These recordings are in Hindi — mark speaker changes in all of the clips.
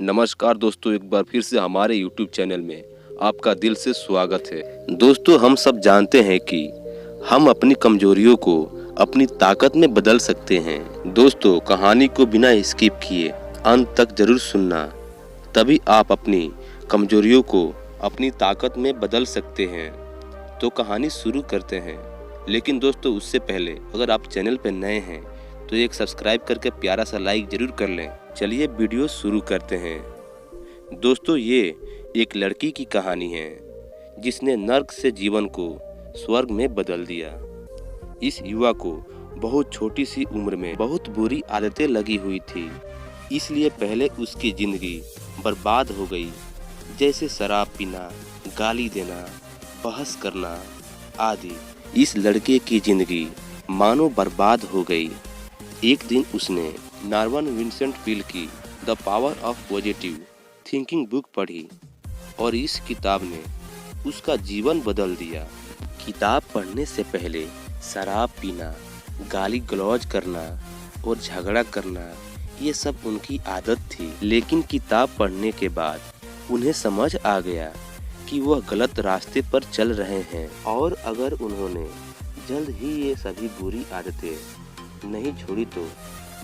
Speaker 1: नमस्कार दोस्तों, एक बार फिर से हमारे YouTube चैनल में आपका दिल से स्वागत है। दोस्तों, हम सब जानते हैं कि हम अपनी कमजोरियों को अपनी ताकत में बदल सकते हैं। दोस्तों, कहानी को बिना स्किप किए अंत तक जरूर सुनना, तभी आप अपनी कमजोरियों को अपनी ताकत में बदल सकते हैं। तो कहानी शुरू करते हैं। लेकिन दोस्तों, उससे पहले अगर आप चैनल पर नए हैं तो एक सब्सक्राइब करके प्यारा सा लाइक जरूर कर लें। चलिए वीडियो शुरू करते हैं। दोस्तों, ये एक लड़की की कहानी है जिसने नर्क से जीवन को स्वर्ग में बदल दिया। इस युवा को बहुत छोटी सी उम्र में बहुत बुरी आदतें लगी हुई थी, इसलिए पहले उसकी जिंदगी बर्बाद हो गई, जैसे शराब पीना, गाली देना, बहस करना आदि। इस लड़के की जिंदगी मानो बर्बाद हो गई। एक दिन उसने नॉर्मन विंसेंट पील की the power of positive thinking book पढ़ी और इस किताब ने उसका जीवन बदल दिया। किताब पढ़ने से पहले शराब पीना, गाली गलौज करना और झगड़ा करना ये सब उनकी आदत थी, लेकिन किताब पढ़ने के बाद उन्हें समझ आ गया कि वह गलत रास्ते पर चल रहे हैं और अगर उन्होंने जल्द ही ये सभी बुरी आदतें नहीं छोड़ी तो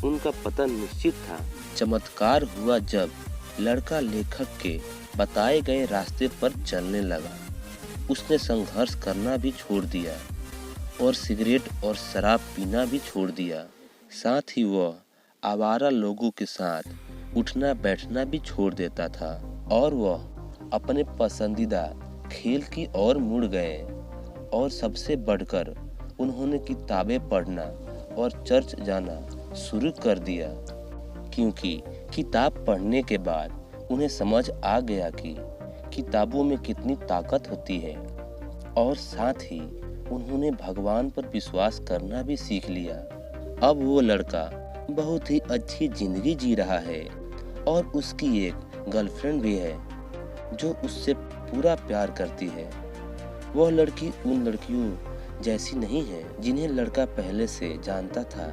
Speaker 1: उनका पतन निश्चित था। चमत्कार हुआ जब लड़का लेखक के बताए गए रास्ते पर चलने लगा। उसने संघर्ष करना भी छोड़ दिया और सिगरेट और शराब पीना भी छोड़ दिया। साथ ही वह आवारा लोगों के साथ उठना बैठना भी छोड़ देता था और वह अपने पसंदीदा खेल की ओर मुड़ गए। और सबसे बढ़कर उन्होंने किताबें पढ़ना और चर्च जाना शुरू कर दिया, क्योंकि किताब पढ़ने के बाद उन्हें समझ आ गया कि किताबों में कितनी ताकत होती है। और साथ ही उन्होंने भगवान पर विश्वास करना भी सीख लिया। अब वो लड़का बहुत ही अच्छी जिंदगी जी रहा है और उसकी एक गर्लफ्रेंड भी है जो उससे पूरा प्यार करती है। वह लड़की उन लड़कियों जैसी नहीं है जिन्हें लड़का पहले से जानता था।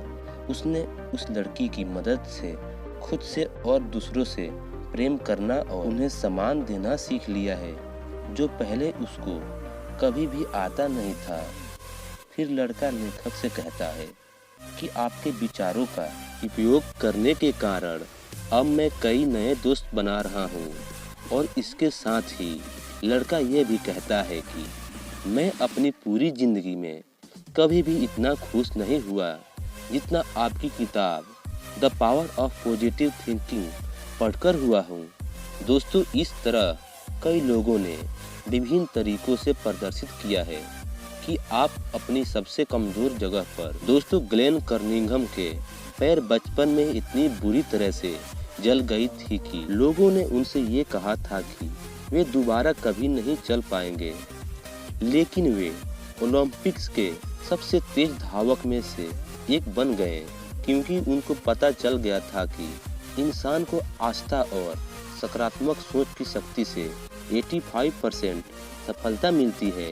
Speaker 1: उसने उस लड़की की मदद से खुद से और दूसरों से प्रेम करना और उन्हें सम्मान देना सीख लिया है, जो पहले उसको कभी भी आता नहीं था। फिर लड़का लेखक से कहता है कि आपके विचारों का उपयोग करने के कारण अब मैं कई नए दोस्त बना रहा हूँ। और इसके साथ ही लड़का ये भी कहता है कि मैं अपनी पूरी जिंदगी में कभी भी इतना खुश नहीं हुआ जितना आपकी किताब the power of positive thinking पढ़कर हुआ हूँ। दोस्तों, इस तरह कई लोगों ने विभिन्न तरीकों से प्रदर्शित किया है कि आप अपनी सबसे कमजोर जगह पर। दोस्तों, ग्लेन कर्निंघम के पैर बचपन में इतनी बुरी तरह से जल गई थी कि लोगों ने उनसे ये कहा था कि वे दोबारा कभी नहीं चल पाएंगे, लेकिन वे ओलंपिक्स के सबसे तेज धावक में से एक बन गए, क्योंकि उनको पता चल गया था कि इंसान को आस्था और सकारात्मक सोच की शक्ति से 85% सफलता मिलती है।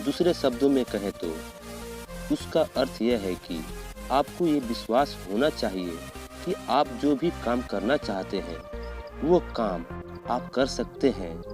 Speaker 1: दूसरे शब्दों में कहें तो उसका अर्थ यह है कि आपको ये विश्वास होना चाहिए कि आप जो भी काम करना चाहते हैं वो काम आप कर सकते हैं।